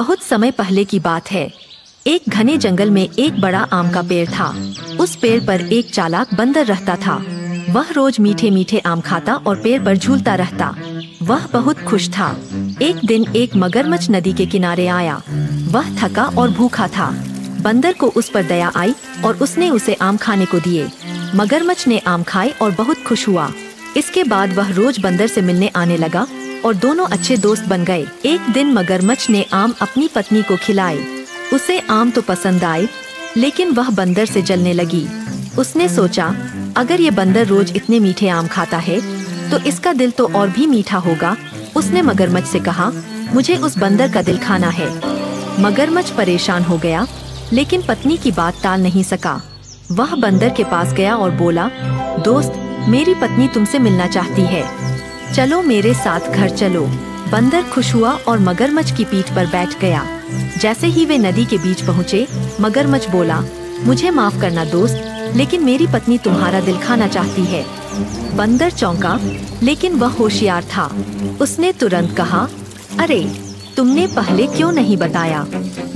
बहुत समय पहले की बात है। एक घने जंगल में एक बड़ा आम का पेड़ था। उस पेड़ पर एक चालाक बंदर रहता था। वह रोज मीठे मीठे आम खाता और पेड़ पर झूलता रहता। वह बहुत खुश था। एक दिन एक मगरमच्छ नदी के किनारे आया। वह थका और भूखा था। बंदर को उस पर दया आई और उसने उसे आम खाने को दिए। मगरमच्छ ने आम खाए और बहुत खुश हुआ। इसके बाद वह रोज बंदर से मिलने आने लगा और दोनों अच्छे दोस्त बन गए। एक दिन मगरमच्छ ने आम अपनी पत्नी को खिलाए। उसे आम तो पसंद आए, लेकिन वह बंदर से जलने लगी। उसने सोचा, अगर ये बंदर रोज इतने मीठे आम खाता है तो इसका दिल तो और भी मीठा होगा। उसने मगरमच्छ से कहा, मुझे उस बंदर का दिल खाना है। मगरमच्छ परेशान हो गया, लेकिन पत्नी की बात टाल नहीं सका। वह बंदर के पास गया और बोला, दोस्त, मेरी पत्नी तुमसे मिलना चाहती है, चलो मेरे साथ घर चलो। बंदर खुश हुआ और मगरमच्छ की पीठ पर बैठ गया। जैसे ही वे नदी के बीच पहुँचे, मगरमच्छ बोला, मुझे माफ करना दोस्त, लेकिन मेरी पत्नी तुम्हारा दिल खाना चाहती है। बंदर चौंका, लेकिन वह होशियार था। उसने तुरंत कहा, अरे तुमने पहले क्यों नहीं बताया?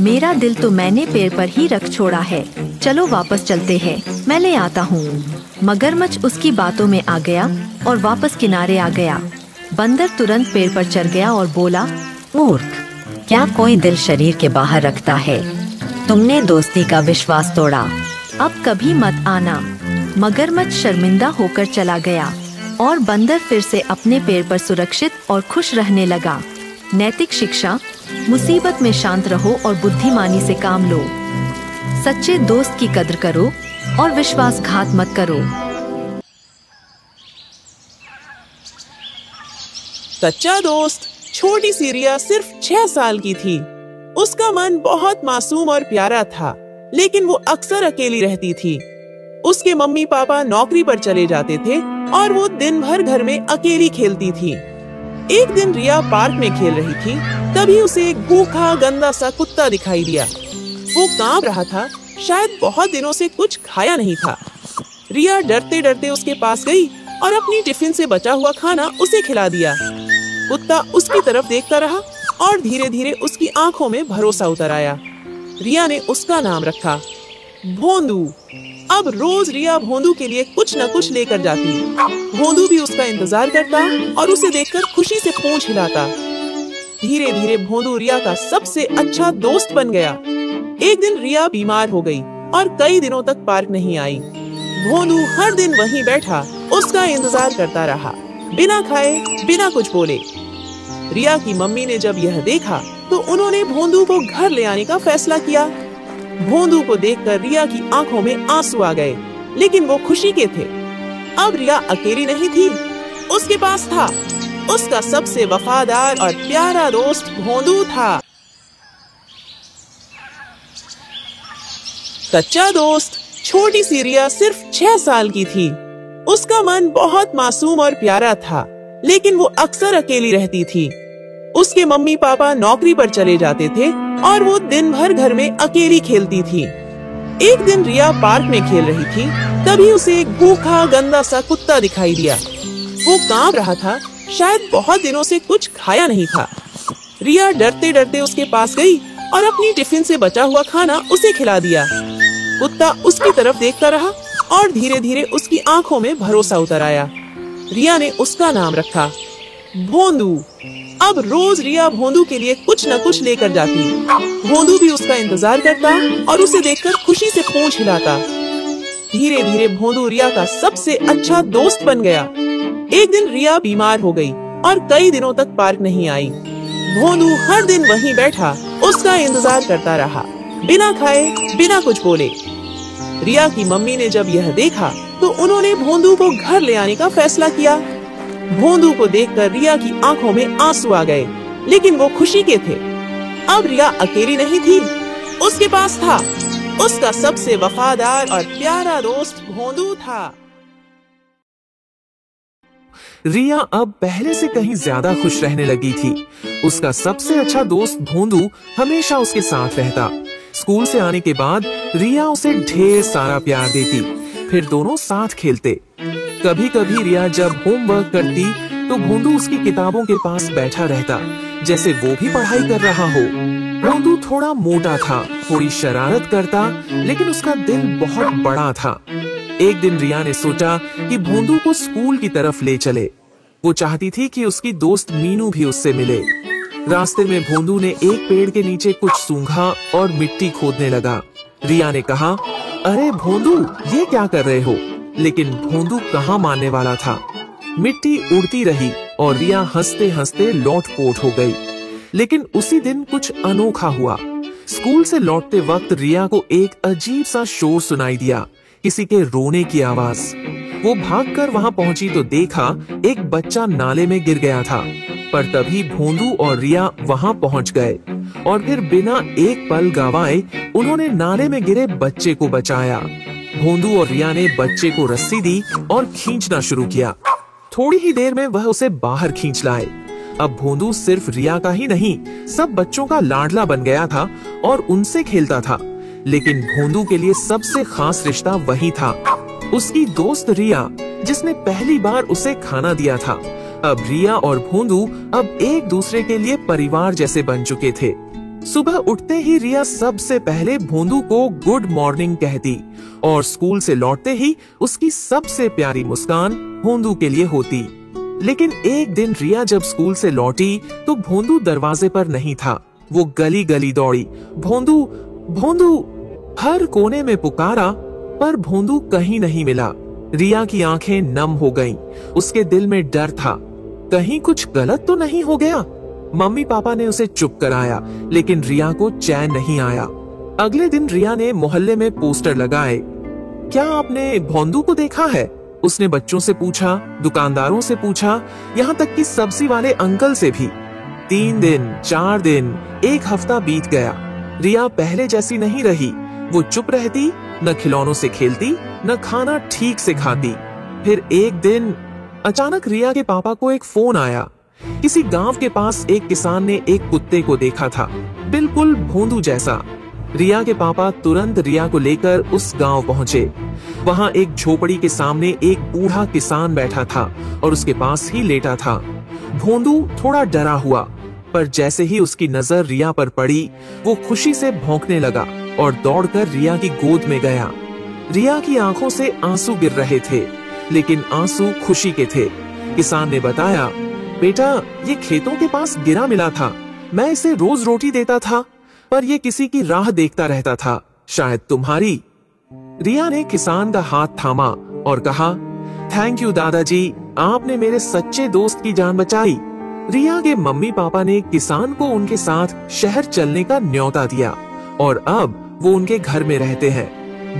मेरा दिल तो मैंने पेड़ पर ही रख छोड़ा है। चलो वापस चलते हैं, मैं ले आता हूँ। मगरमच्छ उसकी बातों में आ गया और वापस किनारे आ गया। बंदर तुरंत पेड़ पर चढ़ गया और बोला, मूर्ख, क्या कोई दिल शरीर के बाहर रखता है? तुमने दोस्ती का विश्वास तोड़ा, अब कभी मत आना। मगरमच्छ शर्मिंदा होकर चला गया और बंदर फिर से अपने पेड़ पर सुरक्षित और खुश रहने लगा। नैतिक शिक्षा, मुसीबत में शांत रहो और बुद्धिमानी से काम लो। सच्चे दोस्त की कद्र करो और विश्वासघात मत करो। सच्चा दोस्त। छोटी सी रिया सिर्फ 6 साल की थी। उसका मन बहुत मासूम और प्यारा था, लेकिन वो अक्सर अकेली रहती थी। उसके मम्मी पापा नौकरी पर चले जाते थे और वो दिन भर घर में अकेली खेलती थी। एक दिन रिया पार्क में खेल रही थी, तभी उसे एक भूखा गंदा सा कुत्ता दिखाई दिया। वो कांप रहा था, शायद बहुत दिनों से कुछ खाया नहीं था। रिया डरते डरते उसके पास गई और अपनी टिफिन से बचा हुआ खाना उसे खिला दिया। कुत्ता उसकी तरफ देखता रहा और धीरे धीरे उसकी आंखों में भरोसा उतर आया। रिया ने उसका नाम रखा भोंदू। अब रोज रिया भोंदू के लिए कुछ न कुछ लेकर जाती। भोंदू भी उसका इंतजार करता और उसे देखकर खुशी से पूंछ हिलाता। धीरे धीरे भोंदू रिया का सबसे अच्छा दोस्त बन गया। एक दिन रिया बीमार हो गई और कई दिनों तक पार्क नहीं आई। भोंदू हर दिन वहीं बैठा उसका इंतजार करता रहा, बिना खाए बिना कुछ बोले। रिया की मम्मी ने जब यह देखा तो उन्होंने भोंदू को घर ले आने का फैसला किया। भोंदू को देखकर रिया की आंखों में आंसू आ गए, लेकिन वो खुशी के थे। अब रिया अकेली नहीं थी, उसके पास था उसका सबसे वफादार और प्यारा दोस्त भोंदू था। सच्चा दोस्त। छोटी सी रिया सिर्फ 6 साल की थी। उसका मन बहुत मासूम और प्यारा था, लेकिन वो अक्सर अकेली रहती थी। उसके मम्मी पापा नौकरी पर चले जाते थे और वो दिन भर घर में अकेली खेलती थी। एक दिन रिया पार्क में खेल रही थी, तभी उसे एक भूखा गंदा सा कुत्ता दिखाई दिया। वो कांप रहा था, शायद बहुत दिनों से कुछ खाया नहीं था। रिया डरते डरते उसके पास गई और अपनी टिफिन से बचा हुआ खाना उसे खिला दिया। कुत्ता उसकी तरफ देखता रहा और धीरे धीरे उसकी आंखों में भरोसा उतर आया। रिया ने उसका नाम रखा भोंदू। अब रोज रिया भोंदू के लिए कुछ न कुछ लेकर जाती। भोंदू भी उसका इंतजार करता और उसे देखकर खुशी से पूंछ हिलाता। धीरे धीरे भोंदू रिया का सबसे अच्छा दोस्त बन गया। एक दिन रिया बीमार हो गई और कई दिनों तक पार्क नहीं आई। भोंदू हर दिन वहीं बैठा उसका इंतजार करता रहा, बिना खाए बिना कुछ बोले। रिया की मम्मी ने जब यह देखा तो उन्होंने भोंदू को घर ले आने का फैसला किया। भोंदू को देखकर रिया की आंखों में आंसू आ गए, लेकिन वो खुशी के थे। अब रिया अकेली नहीं थी, उसके पास था उसका सबसे वफादार और प्यारा दोस्त भोंदू था। रिया अब पहले से कहीं ज्यादा खुश रहने लगी थी। उसका सबसे अच्छा दोस्त भोंदू हमेशा उसके साथ रहता। स्कूल से आने के बाद रिया उसे ढेर सारा प्यार देती, फिर दोनों साथ खेलते। कभी कभी रिया जब होमवर्क करती तो भोंदू उसकी किताबों के पास बैठा रहता, जैसे वो भी पढ़ाई कर रहा हो। भोंदू थोड़ा मोटा था, थोड़ी शरारत करता, लेकिन उसका दिल बहुत बड़ा था। एक दिन रिया ने सोचा कि भोंदू को स्कूल की तरफ ले चले। वो चाहती थी कि उसकी दोस्त मीनू भी उससे मिले। रास्ते में भोंदू ने एक पेड़ के नीचे कुछ सूंघा और मिट्टी खोदने लगा। रिया ने कहा, अरे भोंदू, ये क्या कर रहे हो? लेकिन भोंदू कहाँ मानने वाला था। मिट्टी उड़ती रही और रिया हंसते हंसते लौट-पोट हो गई। लेकिन उसी दिन कुछ अनोखा हुआ। स्कूल से लौटते वक्त रिया को एक अजीब सा शोर सुनाई दिया, किसी के रोने की आवाज। वो भागकर वहां पहुंची तो देखा एक बच्चा नाले में गिर गया था। पर तभी भोंदू और रिया वहां पहुंच गए और फिर बिना एक पल गंवाए उन्होंने नाले में गिरे बच्चे को बचाया। भोंदू और रिया ने बच्चे को रस्सी दी और खींचना शुरू किया। थोड़ी ही देर में वह उसे बाहर खींच लाए। अब भोंदू सिर्फ रिया का ही नहीं, सब बच्चों का लाडला बन गया था और उनसे खेलता था। लेकिन भोंदू के लिए सबसे खास रिश्ता वही था, उसकी दोस्त रिया, जिसने पहली बार उसे खाना दिया था। अब रिया और भोंदू अब एक दूसरे के लिए परिवार जैसे बन चुके थे। सुबह उठते ही रिया सबसे पहले भोंदू को गुड मॉर्निंग कहती और स्कूल से लौटते ही उसकी सबसे प्यारी मुस्कान भोंदू के लिए होती। लेकिन एक दिन रिया जब स्कूल से लौटी तो भोंदू दरवाजे पर नहीं था। वो गली गली दौड़ी, भोंदू भोंदू, हर कोने में पुकारा, पर भोंदू कहीं नहीं मिला। रिया की आंखें नम हो गईं। उसके दिल में डर था, कहीं कुछ गलत तो नहीं हो गया। मम्मी पापा ने उसे चुप कराया, लेकिन रिया को चैन नहीं आया। अगले दिन रिया ने मोहल्ले में पोस्टर लगाए, क्या आपने भोंदू को देखा है? उसने बच्चों से पूछा, दुकानदारों से पूछा, यहाँ तक कि सब्जी वाले अंकल से भी। 3 दिन, 4 दिन, 1 हफ्ता बीत गया। रिया पहले जैसी नहीं रही। वो चुप रहती, न खिलौनों से खेलती, न खाना ठीक से खाती। फिर एक दिन अचानक रिया के पापा को एक फोन आया। किसी गांव के पास एक किसान ने एक कुत्ते को देखा था, बिल्कुल भोंदू जैसा। रिया के पापा तुरंत रिया को लेकर उस गांव पहुंचे। वहां एक झोपड़ी के सामने एक बूढ़ा किसान बैठा था और उसके पास ही लेटा था। भोंदू थोड़ा डरा हुआ, पर जैसे ही उसकी नजर रिया पर पड़ी, वो खुशी से भौंकने लगा और दौड़कर रिया की गोद में गया। रिया की आंखों से आंसू गिर रहे थे, लेकिन आंसू खुशी के थे। किसान ने बताया, बेटा, ये खेतों के पास गिरा मिला था। मैं इसे रोज रोटी देता था, पर ये किसी की राह देखता रहता था, शायद तुम्हारी। रिया ने किसान का हाथ थामा और कहा, थैंक यू दादाजी, आपने मेरे सच्चे दोस्त की जान बचाई। रिया के मम्मी पापा ने किसान को उनके साथ शहर चलने का न्योता दिया और अब वो उनके घर में रहते हैं।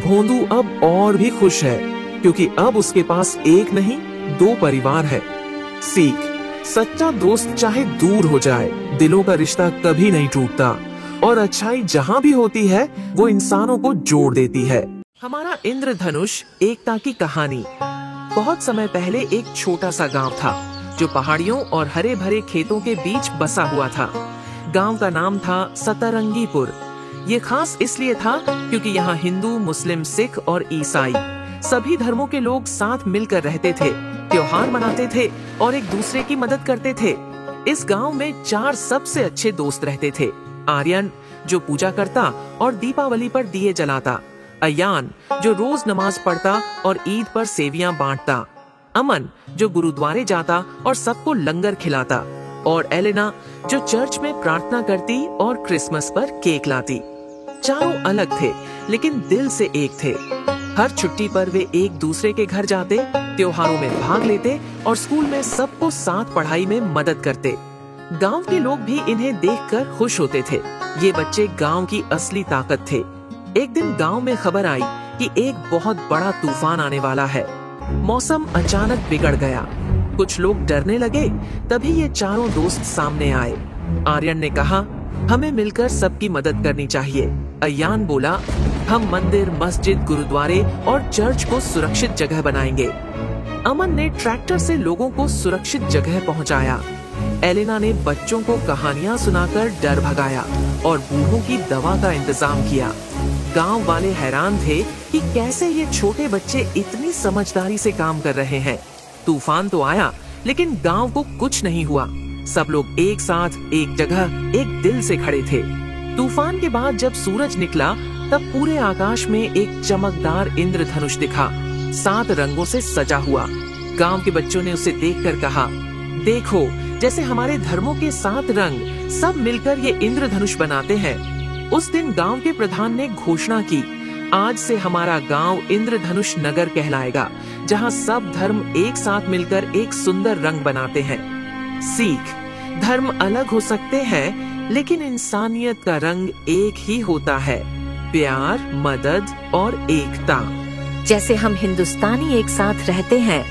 भोंदू अब और भी खुश है, क्योंकि अब उसके पास एक नहीं 2 परिवार है। सीख, सच्चा दोस्त चाहे दूर हो जाए, दिलों का रिश्ता कभी नहीं टूटता और अच्छाई जहाँ भी होती है वो इंसानों को जोड़ देती है। हमारा इंद्रधनुष एकता की कहानी। बहुत समय पहले एक छोटा सा गांव था जो पहाड़ियों और हरे भरे खेतों के बीच बसा हुआ था। गांव का नाम था सतरंगीपुर। ये खास इसलिए था क्योंकि यहाँ हिंदू, मुस्लिम, सिख और ईसाई सभी धर्मों के लोग साथ मिलकर रहते थे, त्योहार मनाते थे और एक दूसरे की मदद करते थे। इस गांव में 4 सबसे अच्छे दोस्त रहते थे। आर्यन, जो पूजा करता और दीपावली पर दिए जलाता। अयान, जो रोज नमाज पढ़ता और ईद पर सेवियां बांटता। अमन, जो गुरुद्वारे जाता और सबको लंगर खिलाता। और एलेना, जो चर्च में प्रार्थना करती और क्रिसमस पर केक लाती। चारों अलग थे, लेकिन दिल से एक थे। हर छुट्टी पर वे एक दूसरे के घर जाते, त्योहारों में भाग लेते और स्कूल में सबको साथ पढ़ाई में मदद करते। गांव के लोग भी इन्हें देखकर खुश होते थे। ये बच्चे गांव की असली ताकत थे। एक दिन गांव में खबर आई कि एक बहुत बड़ा तूफान आने वाला है। मौसम अचानक बिगड़ गया। कुछ लोग डरने लगे। तभी ये चारों दोस्त सामने आए। आर्यन ने कहा, हमें मिलकर सबकी मदद करनी चाहिए। अयान बोला, हम मंदिर, मस्जिद, गुरुद्वारे और चर्च को सुरक्षित जगह बनाएंगे। अमन ने ट्रैक्टर से लोगों को सुरक्षित जगह पहुंचाया। एलेना ने बच्चों को कहानियां सुनाकर डर भगाया और बूढ़ों की दवा का इंतजाम किया। गांव वाले हैरान थे कि कैसे ये छोटे बच्चे इतनी समझदारी से काम कर रहे हैं। तूफान तो आया, लेकिन गांव को कुछ नहीं हुआ। सब लोग एक साथ, एक जगह, एक दिल से खड़े थे। तूफान के बाद जब सूरज निकला तब पूरे आकाश में एक चमकदार इंद्रधनुष दिखा, 7 रंगों से सजा हुआ। गांव के बच्चों ने उसे देखकर कहा, देखो जैसे हमारे धर्मों के 7 रंग सब मिलकर ये इंद्रधनुष बनाते हैं। उस दिन गांव के प्रधान ने घोषणा की, आज से हमारा गांव इंद्रधनुष नगर कहलाएगा, जहां सब धर्म एक साथ मिलकर एक सुंदर रंग बनाते हैं। सीख, धर्म अलग हो सकते हैं लेकिन इंसानियत का रंग एक ही होता है, प्यार, मदद और एकता। जैसे हम हिंदुस्तानी एक साथ रहते हैं,